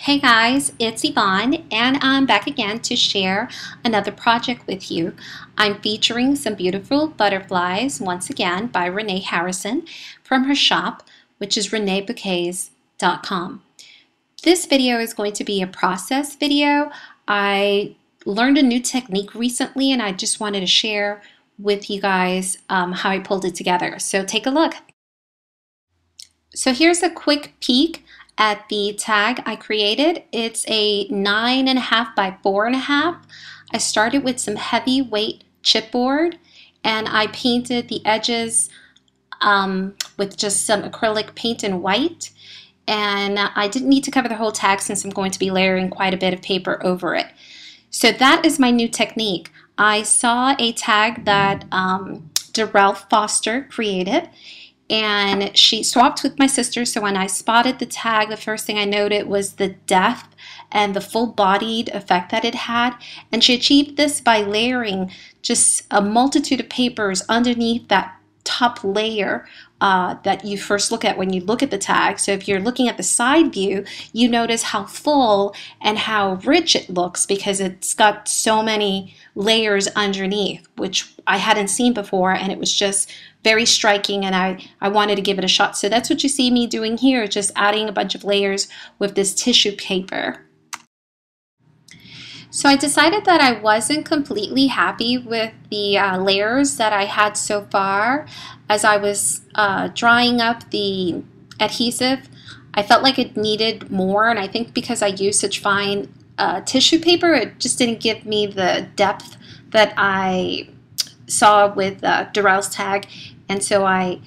Hey guys, it's Yvonne and I'm back again to share another project with you. I'm featuring some beautiful butterflies once again by Renee Harrison from her shop, which is ReneaBouquets.com. This video is going to be a process video. I learned a new technique recently and I just wanted to share with you guys how I pulled it together. So take a look. So here's a quick peek at the tag I created. It's a 9.5 by 4.5. I started with some heavyweight chipboard and I painted the edges with just some acrylic paint in white. And I didn't need to cover the whole tag since I'm going to be layering quite a bit of paper over it. So that is my new technique. I saw a tag that Darrell Foster created, and she swapped with my sister. So when I spotted the tag, the first thing I noted was the depth and the full-bodied effect that it had. And she achieved this by layering just a multitude of papers underneath that top layer that you first look at when you look at the tag. So if you're looking at the side view, you notice how full and how rich it looks because it's got so many layers underneath, which I hadn't seen before, and it was just very striking, and I wanted to give it a shot. So that's what you see me doing here, just adding a bunch of layers with this tissue paper. So I decided that I wasn't completely happy with the layers that I had so far. As I was drying up the adhesive, I felt like it needed more, and I think because I used such fine tissue paper, it just didn't give me the depth that I saw with Darrell's tag, and so I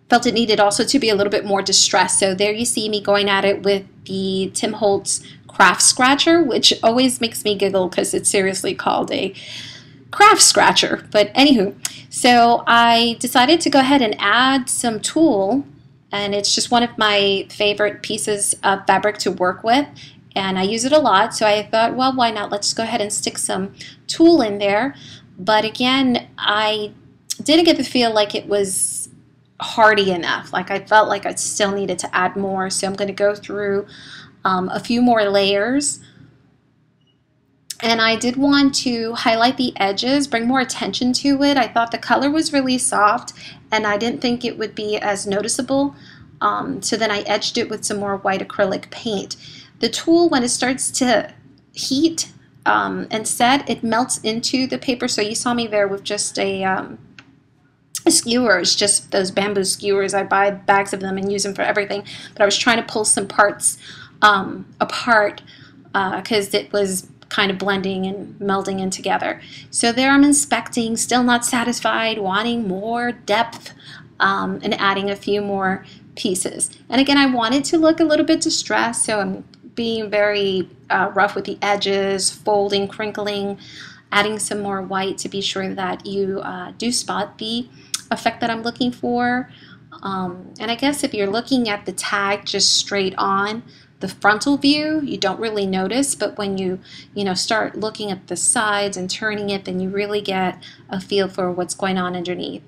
felt it needed also to be a little bit more distressed. So there you see me going at it with the Tim Holtz craft scratcher, which always makes me giggle because it's seriously called a craft scratcher. But anywho, so I decided to go ahead and add some tulle, and it's just one of my favorite pieces of fabric to work with, and I use it a lot. So I thought, well, why not? Let's go ahead and stick some tulle in there. But again, I didn't get the feel like it was hardy enough. Like I felt like I still needed to add more. So I'm going to go through a few more layers. And I did want to highlight the edges, bring more attention to it. I thought the color was really soft and I didn't think it would be as noticeable. So then I edged it with some more white acrylic paint. The tulle, when it starts to heat and set, it melts into the paper. So you saw me there with just a skewers, just those bamboo skewers. I buy bags of them and use them for everything. But I was trying to pull some parts apart because it was kind of blending and melding in together. So there I'm inspecting, still not satisfied, wanting more depth and adding a few more pieces. And again, I wanted to look a little bit distressed, so I'm being very rough with the edges, folding, crinkling, adding some more white to be sure that you do spot the effect that I'm looking for. And I guess if you're looking at the tag just straight on the frontal view, you don't really notice, but when you start looking at the sides and turning it, then you really get a feel for what's going on underneath.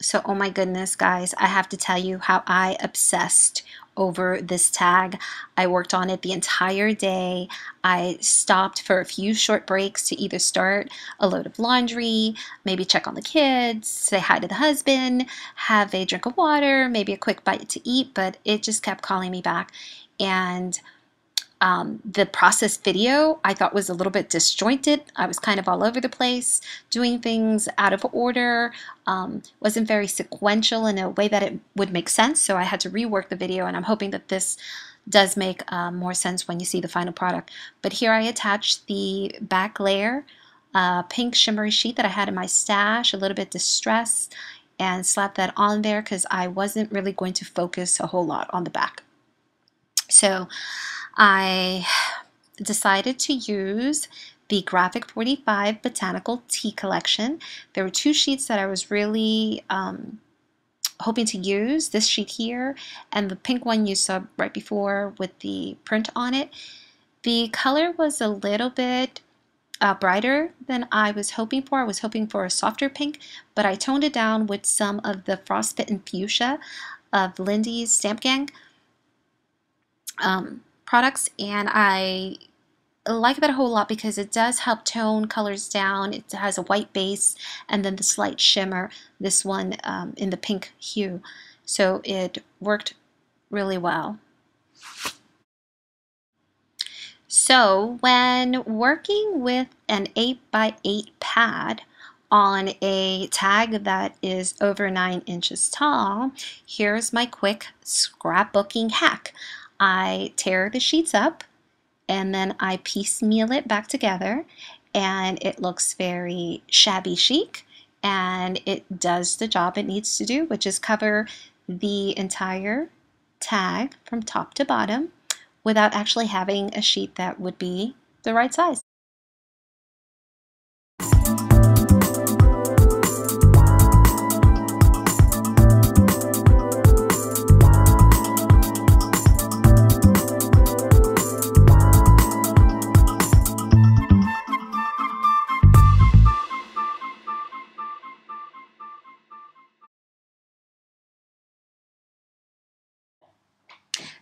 So, oh my goodness, guys, I have to tell you how I obsessed over this tag. I worked on it the entire day. I stopped for a few short breaks to either start a load of laundry, maybe check on the kids, say hi to the husband, have a drink of water, maybe a quick bite to eat, but it just kept calling me back. And the process video I thought was a little bit disjointed. I was kind of all over the place, doing things out of order, wasn't very sequential in a way that it would make sense, so I had to rework the video, and I'm hoping that this does make more sense when you see the final product. But here I attached the back layer, pink shimmery sheet that I had in my stash, a little bit distressed, and slapped that on there because I wasn't really going to focus a whole lot on the back. So I decided to use the Graphic 45 Botanical Tea Collection. There were two sheets that I was really hoping to use, this sheet here and the pink one you saw right before with the print on it. The color was a little bit brighter than I was hoping for. I was hoping for a softer pink, but I toned it down with some of the Frostbitten Fuchsia of Lindy's Stamp Gang. products, and I like that a whole lot because it does help tone colors down. It has a white base and then the slight shimmer, this one in the pink hue. So it worked really well. So when working with an 8x8 pad on a tag that is over 9 inches tall, here's my quick scrapbooking hack. I tear the sheets up and then I piecemeal it back together, and it looks very shabby chic, and it does the job it needs to do, which is cover the entire tag from top to bottom without actually having a sheet that would be the right size.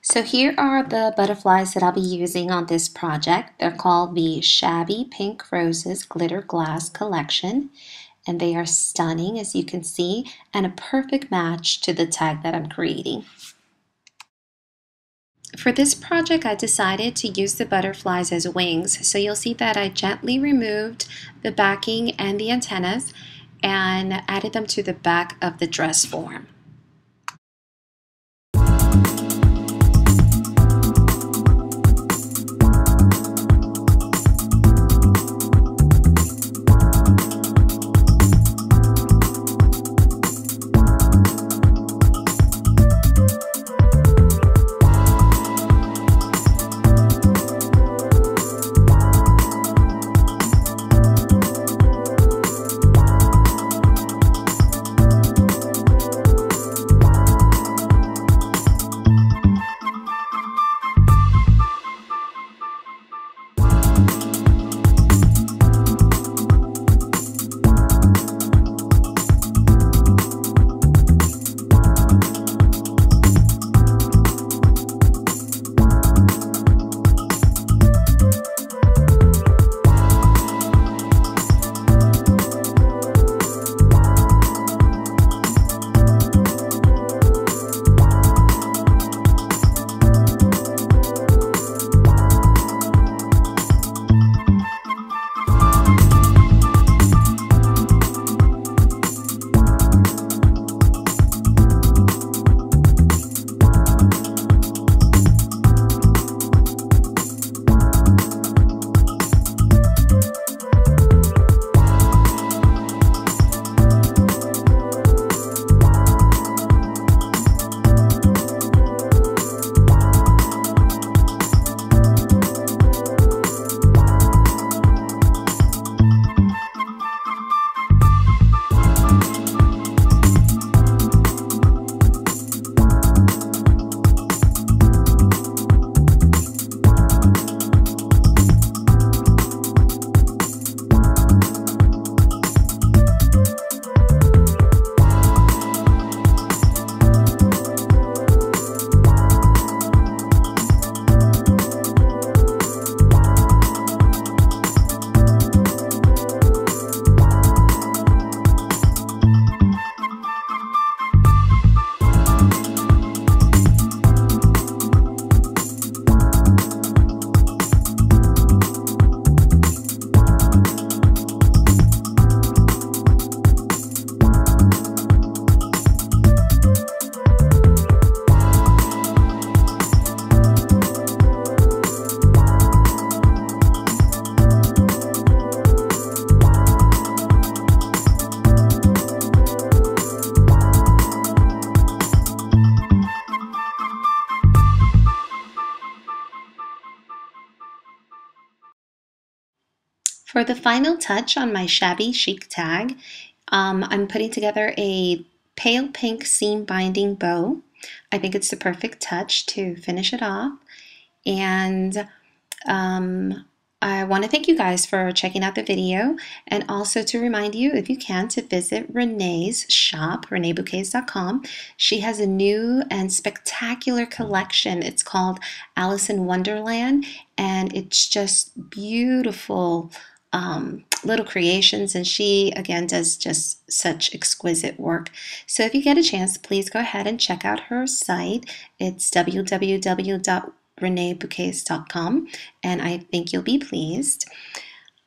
So here are the butterflies that I'll be using on this project. They're called the Shabby Pink Roses Glitter Glass Collection, and they are stunning, as you can see, and a perfect match to the tag that I'm creating. For this project, I decided to use the butterflies as wings, so you'll see that I gently removed the backing and the antennas and added them to the back of the dress form. For the final touch on my shabby chic tag, I'm putting together a pale pink seam binding bow. I think it's the perfect touch to finish it off. And I want to thank you guys for checking out the video, and also to remind you, if you can, to visit Renee's shop, ReneaBouquets.com. She has a new and spectacular collection. It's called Alice in Wonderland, and it's just beautiful little creations, and she again does just such exquisite work. So if you get a chance, please go ahead and check out her site. It's www.ReneaBouquets.com, and I think you'll be pleased.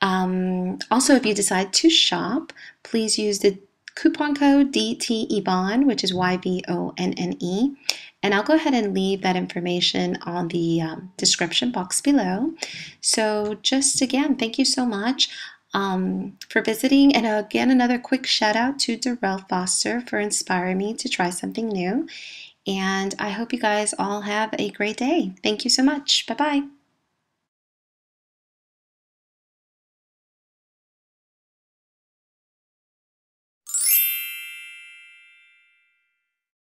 Also, if you decide to shop, please use the coupon code DT which is YVONNE, and I'll go ahead and leave that information on the description box below. So just again, thank you so much for visiting, and again, another quick shout out to Darrell Foster for inspiring me to try something new. And I hope you guys all have a great day. Thank you so much. Bye-bye.